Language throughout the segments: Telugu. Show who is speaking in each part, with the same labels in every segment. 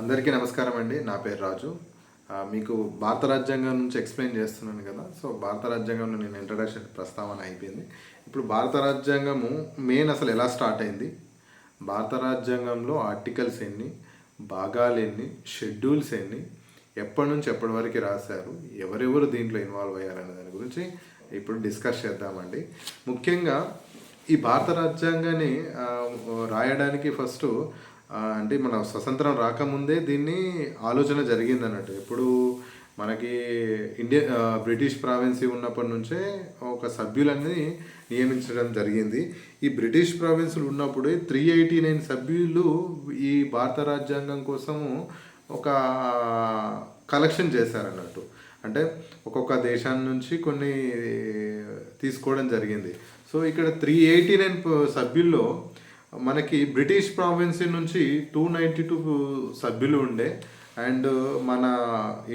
Speaker 1: అందరికీ నమస్కారం అండి. నా పేరు రాజు. మీకు భారత రాజ్యాంగం నుంచి ఎక్స్‌ప్లెయిన్ చేస్తున్నాను కదా! సో, భారత రాజ్యాంగంలో నేను ఇంట్రడక్షన్ ప్రస్తావన అయిపోయింది. ఇప్పుడు భారత రాజ్యాంగము మెయిన్ అసలు ఎలా స్టార్ట్ అయింది? భారత రాజ్యాంగంలో ఆర్టికల్స్ ఎన్ని? భాగాలెన్ని? షెడ్యూల్స్ ఎన్ని? ఎప్పటి నుంచి ఎప్పటి వరకు రాశారు? ఎవరెవరు దీంట్లో ఇన్వాల్వ్ అయ్యారనే దాని గురించి ఇప్పుడు డిస్కస్ చేద్దామండి. ముఖ్యంగా ఈ భారత రాజ్యాంగాన్ని రాయడానికి ఫస్టు అంటే మన స్వతంత్రం రాకముందే దీన్ని ఆలోచన జరిగింది అన్నట్టు. ఎప్పుడు మనకి బ్రిటిష్ ప్రావిన్సీ ఉన్నప్పటి నుంచే ఒక సభ్యులని నియమించడం జరిగింది. ఈ బ్రిటిష్ ప్రావిన్సులు ఉన్నప్పుడే 389 సభ్యులు ఈ భారత రాజ్యాంగం కోసము ఒక కలెక్షన్ చేశారన్నట్టు. అంటే ఒక్కొక్క దేశం నుంచి కొన్ని తీసుకోవడం జరిగింది. సో ఇక్కడ 389 సభ్యుల్లో మనకి బ్రిటిష్ ప్రావిన్సీ నుంచి 292 సభ్యులు ఉండే. అండ్ మన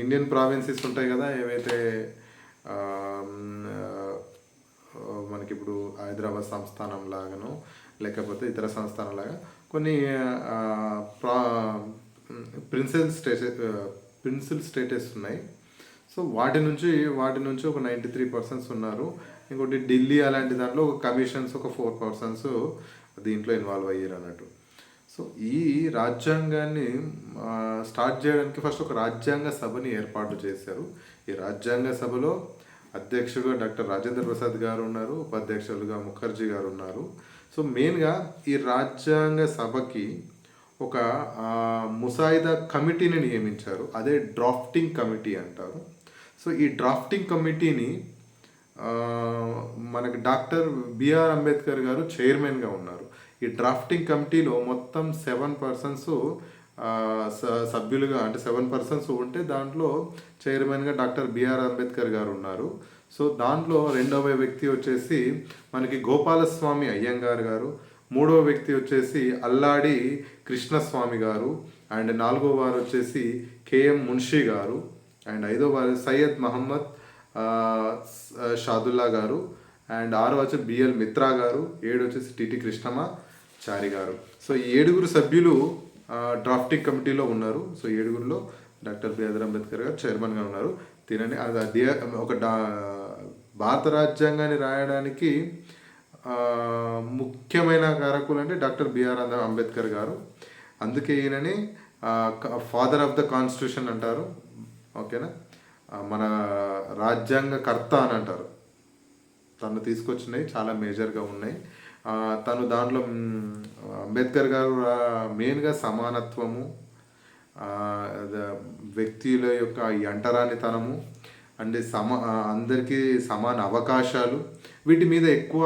Speaker 1: ఇండియన్ ప్రావిన్సీస్ ఉంటాయి కదా, ఏవైతే మనకి ఇప్పుడు హైదరాబాద్ సంస్థానం లాగాను లేకపోతే ఇతర సంస్థానం లాగా కొన్ని ప్రిన్సిల్ స్టేటస్ ఉన్నాయి. సో వాటి నుంచి ఒక 93% ఉన్నారు. ఇంకోటి ఢిల్లీ అలాంటి దాంట్లో ఒక కమిషన్స్ ఒక 4% దీంట్లో ఇన్వాల్వ్ అయ్యారు అన్నట్టు. సో ఈ రాజ్యాంగాన్ని స్టార్ట్ చేయడానికి ఫస్ట్ ఒక రాజ్యాంగ సభని ఏర్పాటు చేశారు. ఈ రాజ్యాంగ సభలో అధ్యక్షుడుగా డాక్టర్ రాజేంద్ర ప్రసాద్ గారు ఉన్నారు, ఉపాధ్యక్షులుగా ముఖర్జీ గారు ఉన్నారు. సో మెయిన్గా ఈ రాజ్యాంగ సభకి ఒక ముసాయిదా కమిటీని నియమించారు. అదే డ్రాఫ్టింగ్ కమిటీ అంటారు. సో ఈ డ్రాఫ్టింగ్ కమిటీని మనకి డాక్టర్ బిఆర్ అంబేద్కర్ గారు చైర్మన్గా ఉన్నారు. ఈ డ్రాఫ్టింగ్ కమిటీలో మొత్తం 7 పర్సన్స్ సభ్యులుగా, అంటే 7 పర్సన్స్ ఉంటే దాంట్లో చైర్మన్గా డాక్టర్ బిఆర్ అంబేద్కర్ గారు ఉన్నారు. సో దాంట్లో రెండవ వ్యక్తి వచ్చేసి మనకి గోపాలస్వామి అయ్యంగార్ గారు, మూడవ వ్యక్తి వచ్చేసి అల్లాడి కృష్ణస్వామి గారు, అండ్ నాలుగో వారు వచ్చేసి కేఎం మున్షి గారు, అండ్ ఐదో వారు సయ్యద్ మహమ్మద్ షాదుల్లా గారు, అండ్ ఆరు వచ్చి బిఎల్ మిత్రా గారు, 7 వచ్చేసి టిటి కృష్ణమాచారి గారు. సో ఈ 7 సభ్యులు డ్రాఫ్టింగ్ కమిటీలో ఉన్నారు. సో 7లో డాక్టర్ బిఆర్ అంబేద్కర్ గారు చైర్మన్గా ఉన్నారు. తినని ఒక భారత రాజ్యాంగాన్ని రాయడానికి ముఖ్యమైన కారకులు అంటే డాక్టర్ బిఆర్ అంబేద్కర్ గారు. అందుకే ఈయనని ఫాదర్ ఆఫ్ ద కాన్స్టిట్యూషన్ అంటారు. ఓకేనా, మన రాజ్యాంగ కర్త అని అంటారు. తను తీసుకొచ్చినవి చాలా మేజర్గా ఉన్నాయి. తను దాంట్లో అంబేద్కర్ గారు మెయిన్గా సమానత్వము, వ్యక్తుల యొక్క అంటరానితనము అండ్ అందరికీ సమాన అవకాశాలు, వీటి మీద ఎక్కువ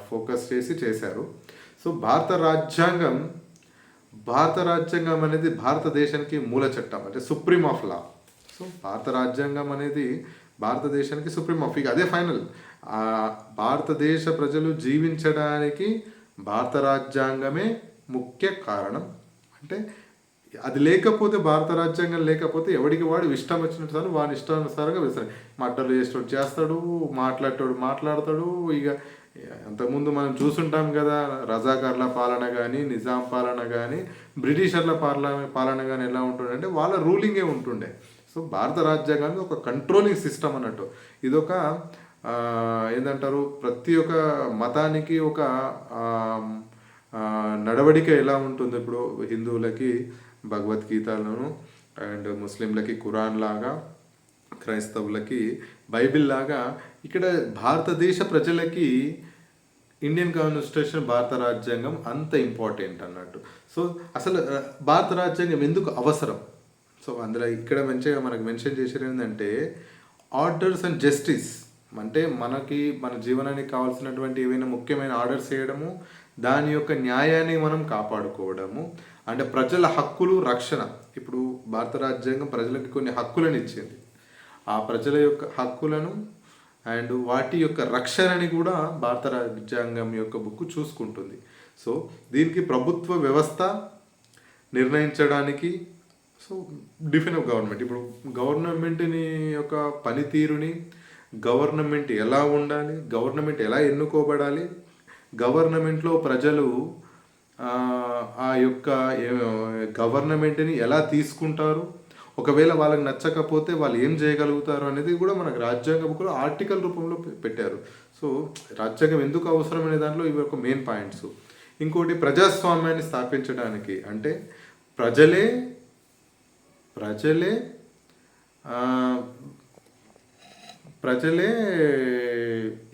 Speaker 1: ఫోకస్ చేశారు. సో భారత రాజ్యాంగం అనేది భారతదేశానికి మూల చట్టం, అంటే సుప్రీం ఆఫ్ లా. సో భారత రాజ్యాంగం అనేది భారతదేశానికి సుప్రీం ఆఫ్, ఇక అదే ఫైనల్. భారతదేశ ప్రజలు జీవించడానికి భారత రాజ్యాంగమే ముఖ్య కారణం. అంటే అది లేకపోతే, భారత రాజ్యాంగం లేకపోతే ఎవడికి వాడు ఇష్టం వచ్చినట్టు వాడి ఇష్టానుసారంగా వేస్తాడు. మర్డర్లు చేసేటోడు చేస్తాడు, మాట్లాడతాడు. ఇక అంతకుముందు మనం చూసుంటాం కదా, రజాకార్ల పాలన కానీ, నిజాం పాలన కానీ, బ్రిటిషర్ల పాలన కానీ ఎలా ఉంటుండే అంటే వాళ్ళ రూలింగే ఉంటుండే. సో భారత రాజ్యాంగానికి ఒక కంట్రోలింగ్ సిస్టమ్ అన్నట్టు. ఇదొక ఏంటంటారు, ప్రతి ఒక్క మతానికి ఒక నడవడిక ఎలా ఉంటుంది. ఇప్పుడు హిందువులకి భగవద్గీతలను, అండ్ ముస్లింలకి ఖురాన్ లాగా, క్రైస్తవులకి బైబిల్ లాగా, ఇక్కడ భారతదేశ ప్రజలకి ఇండియన్ కాన్స్టిట్యూషన్, భారత రాజ్యాంగం అంత ఇంపార్టెంట్ అన్నట్టు. సో అసలు భారత రాజ్యాంగం ఎందుకు అవసరం? సో అందులో ఇక్కడ మంచిగా మనకు మెన్షన్ చేసేది ఏంటంటే ఆర్డర్స్ అండ్ జస్టిస్. అంటే మన జీవనానికి కావాల్సినటువంటి ఏవైనా ముఖ్యమైన ఆర్డర్స్ చేయడము, దాని యొక్క న్యాయాన్ని మనం కాపాడుకోవడము, అంటే ప్రజల హక్కులు రక్షణ. ఇప్పుడు భారత రాజ్యాంగం ప్రజలకు కొన్ని హక్కులను ఇచ్చింది. ఆ ప్రజల యొక్క హక్కులను అండ్ వాటి యొక్క రక్షణని కూడా భారత రాజ్యాంగం యొక్క బుక్ చూసుకుంటుంది. సో దీనికి ప్రభుత్వ వ్యవస్థ నిర్ణయించడానికి, సో డిఫెన్ ఆఫ్ గవర్నమెంట్, ఇప్పుడు గవర్నమెంట్ని యొక్క పనితీరుని, గవర్నమెంట్ ఎలా ఉండాలి, గవర్నమెంట్ ఎలా ఎన్నుకోబడాలి, గవర్నమెంట్లో ప్రజలు ఆ యొక్క గవర్నమెంట్ని ఎలా తీసుకుంటారు, ఒకవేళ వాళ్ళకి నచ్చకపోతే వాళ్ళు ఏం చేయగలుగుతారు అనేది కూడా మనకు రాజ్యాంగం కూడా ఆర్టికల్ రూపంలో పెట్టారు. సో రాజ్యాంగం ఎందుకు అవసరం అనే దాంట్లో ఇవి ఒక మెయిన్ పాయింట్స్. ఇంకోటి ప్రజాస్వామ్యాన్ని స్థాపించడానికి అంటే ప్రజలే ప్రజలే ఆ, ప్రజలే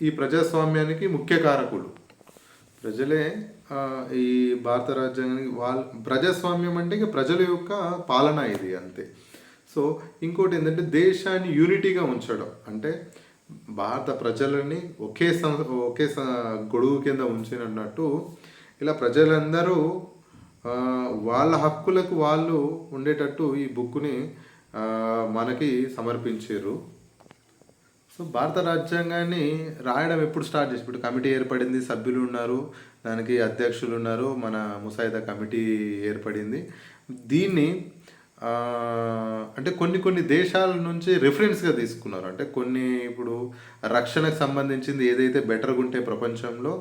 Speaker 1: ఈ ప్రజాస్వామ్యానికి ముఖ్య కారకులు. ప్రజలే ఈ భారత రాజ్యాంగానికి ప్రజాస్వామ్యం అంటే ఇక ప్రజల యొక్క పాలన ఇది అంతే. సో ఇంకోటి ఏంటంటే దేశాన్ని యూనిటీగా ఉంచడం అంటే భారత ప్రజలని ఒకే గొడుగు కింద ఉంచినట్టు ఇలా ప్రజలందరూ వాళ్ళ హక్కులకు వాళ్ళు ఉండేటట్టు ఈ బుక్ని మనకి సమర్పించారు. సో భారత రాజ్యాంగాన్ని రాయడం ఎప్పుడు స్టార్ట్ చేసి, ఇప్పుడు కమిటీ ఏర్పడింది, సభ్యులు ఉన్నారు, దానికి అధ్యక్షులు ఉన్నారు, మన ముసాయిదా కమిటీ ఏర్పడింది. దీన్ని అంటే కొన్ని దేశాల నుంచి రెఫరెన్స్గా తీసుకున్నారు. అంటే కొన్ని ఇప్పుడు రక్షణకు సంబంధించింది ఏదైతే బెటర్గా ఉంటే ప్రపంచంలో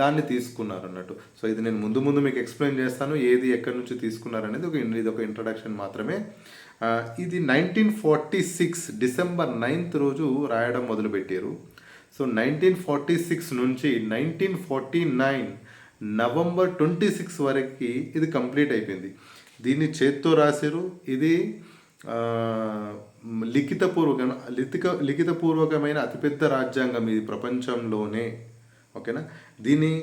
Speaker 1: దాన్ని తీసుకున్నారు అన్నట్టు. సో ఇది నేను ముందు మీకు ఎక్స్ప్లెయిన్ చేస్తాను ఏది ఎక్కడి నుంచి తీసుకున్నారు అనేది. ఇది ఒక ఇంట్రడక్షన్ మాత్రమే. ఇది 1946 డిసెంబర్ 9th రోజు రాయడం మొదలుపెట్టారు. సో 1946 నుంచి 1949 నవంబర్ 26 వరకు ఇది కంప్లీట్ అయిపోయింది. దీన్ని చేత్తో రాశారు. ఇది లిఖితపూర్వకమైన అతిపెద్ద రాజ్యాంగం ఇది ప్రపంచంలోనే. ఓకేనా. దీన్ని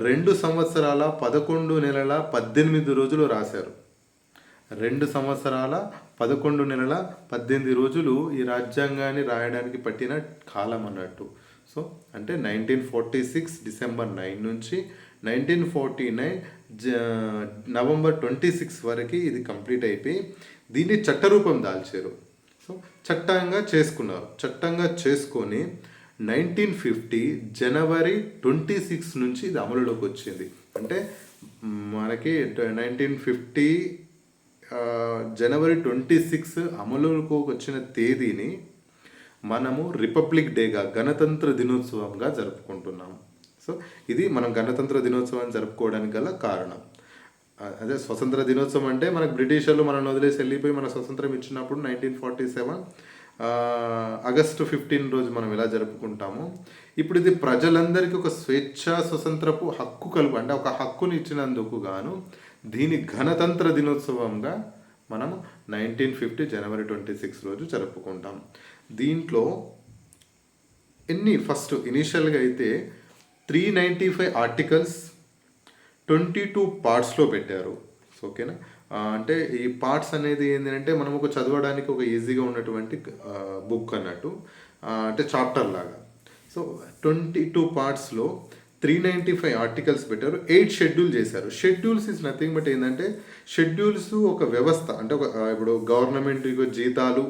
Speaker 1: 2 సంవత్సరాల 11 నెలల 18 రోజులు రాశారు. 2 సంవత్సరాల 11 నెలల 18 రోజులు ఈ రాజ్యాంగాన్ని రాయడానికి పట్టిన కాలం అన్నట్టు. సో అంటే 1946 డిసెంబర్ 9 నుంచి 1949 నవంబర్ 26 వరకు ఇది కంప్లీట్ అయిపోయి దీన్ని చట్టరూపం దాల్చారు. సో చట్టంగా చేసుకొని 1950 జనవరి 26 నుంచి ఇది అమలులోకి వచ్చింది. అంటే మనకి 1950 జనవరి 26 అమలులోకి వచ్చిన తేదీని మనము రిపబ్లిక్ డేగా, గణతంత్ర దినోత్సవంగా జరుపుకుంటున్నాము. సో ఇది మనం గణతంత్ర దినోత్సవాన్ని జరుపుకోవడానికి గల కారణం. అదే స్వతంత్ర దినోత్సవం అంటే మనకు బ్రిటిషర్లు మనల్ని వదిలేసి వెళ్ళిపోయి మన స్వతంత్రం ఇచ్చినప్పుడు 1947 ఆగస్టు 15 రోజు మనం ఎలా జరుపుకుంటాము. ఇప్పుడు ఇది ప్రజలందరికీ ఒక స్వతంత్రపు హక్కు అంటే ఒక హక్కుని ఇచ్చినందుకు గాను దీని గణతంత్ర దినోత్సవంగా మనం 1950 జనవరి 26 రోజు జరుపుకుంటాం. దీంట్లో ఫస్ట్ ఇనీషియల్గా అయితే 395 ఆర్టికల్స్ 22 పార్ట్స్లో పెట్టారు. ఓకేనా. అంటే ఈ పార్ట్స్ అనేది ఏంటంటే మనం ఒక చదవడానికి ఒక ఈజీగా ఉన్నటువంటి బుక్ అన్నట్టు, అంటే చాప్టర్ లాగా. సో 22 పార్ట్స్లో 395 ఆర్టికల్స్ పెట్టారు. 8 షెడ్యూల్ చేశారు. షెడ్యూల్స్ ఇస్ నథింగ్ బట్ ఏంటంటే షెడ్యూల్స్ ఒక వ్యవస్థ, అంటే ఒక ఇప్పుడు గవర్నమెంట్ జీతాలు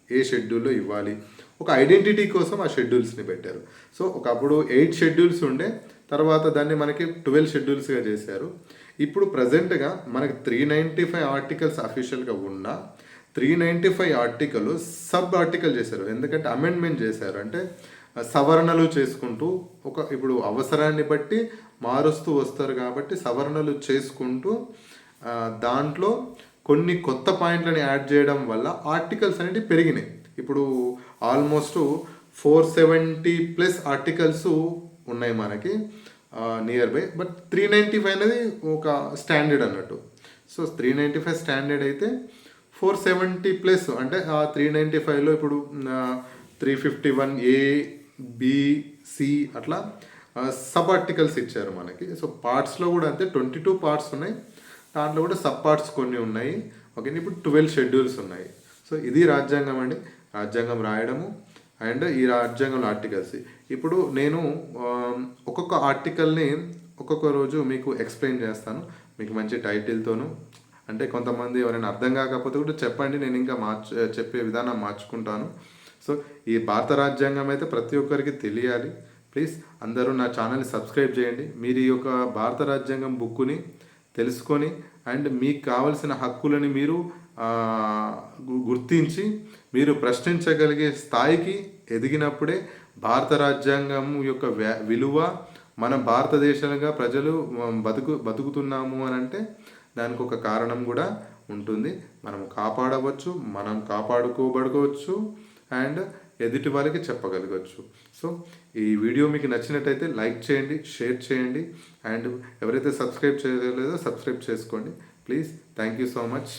Speaker 1: ఏ షెడ్యూల్లో ఇవ్వాలి, ఒక ఐడెంటిటీ కోసం ఆ షెడ్యూల్స్ని పెట్టారు. సో ఒకప్పుడు 8 షెడ్యూల్స్ ఉండే, తర్వాత దాన్ని మనకి 12 షెడ్యూల్స్గా చేశారు. ఇప్పుడు ప్రజెంట్గా మనకి 395 ఆర్టికల్స్ అఫీషియల్గా ఉన్న 395 ఆర్టికల్ సబ్ ఆర్టికల్ చేశారు. ఎందుకంటే అమెండ్మెంట్ చేశారు, అంటే సవరణలు చేసుకుంటూ ఇప్పుడు అవసరాన్ని బట్టి మారుస్తూ వస్తారు కాబట్టి సవరణలు చేసుకుంటూ దాంట్లో కొన్ని కొత్త పాయింట్లని యాడ్ చేయడం వల్ల ఆర్టికల్స్ అనేవి పెరిగినాయి. ఇప్పుడు ఆల్మోస్ట్ 470+ ఆర్టికల్స్ ఉన్నాయి మనకి నియర్ బై. బట్ 395 అనేది ఒక స్టాండర్డ్ అన్నట్టు. సో 395 స్టాండర్డ్ అయితే 470+ అంటే ఆ 395లో ఇప్పుడు 351A B C అట్లా సబ్ ఆర్టికల్స్ ఇచ్చారు మనకి. సో పార్ట్స్లో కూడా అంతే 22 పార్ట్స్ ఉన్నాయి, దాంట్లో కూడా సబ్ పార్ట్స్ కొన్ని ఉన్నాయి. ఓకే, ఇప్పుడు 12 షెడ్యూల్స్ ఉన్నాయి. సో ఇది రాజ్యాంగం అండి, రాజ్యాంగం రాయడము అండ్ ఈ రాజ్యాంగంలో ఆర్టికల్స్. ఇప్పుడు నేను ఒక్కొక్క ఆర్టికల్ని ఒక్కొక్క రోజు మీకు ఎక్స్ప్లెయిన్ చేస్తాను, మీకు మంచి టైటిల్తోను. అంటే కొంతమంది ఎవరైనా అర్థం కాకపోతే కూడా చెప్పండి, నేను ఇంకా చెప్పే విధానం మార్చుకుంటాను. సో ఈ భారత రాజ్యాంగం అయితే ప్రతి ఒక్కరికి తెలియాలి. ప్లీజ్ అందరూ నా ఛానల్ని సబ్స్క్రైబ్ చేయండి. మీరు ఈ యొక్క భారత రాజ్యాంగం బుక్కుని తెలుసుకొని అండ్ మీకు కావలసిన హక్కులని మీరు గుర్తించి మీరు ప్రశ్నించగలిగే స్థాయికి ఎదిగినప్పుడే భారత రాజ్యాంగం యొక్క విలువ మనం భారతదేశంగా ప్రజలు బతుకుతున్నాము అని అంటే దానికి ఒక కారణం కూడా ఉంటుంది. మనం కాపాడవచ్చు, మనం కాపాడుకోబడుకోవచ్చు అండ్ ఎదుటి వారికి చెప్పగలగచ్చు. సో ఈ వీడియో మీకు నచ్చినట్టయితే లైక్ చేయండి, షేర్ చేయండి అండ్ ఎవరైతే సబ్స్క్రైబ్ చేయలేదో సబ్స్క్రైబ్ చేసుకోండి please. Thank you so much.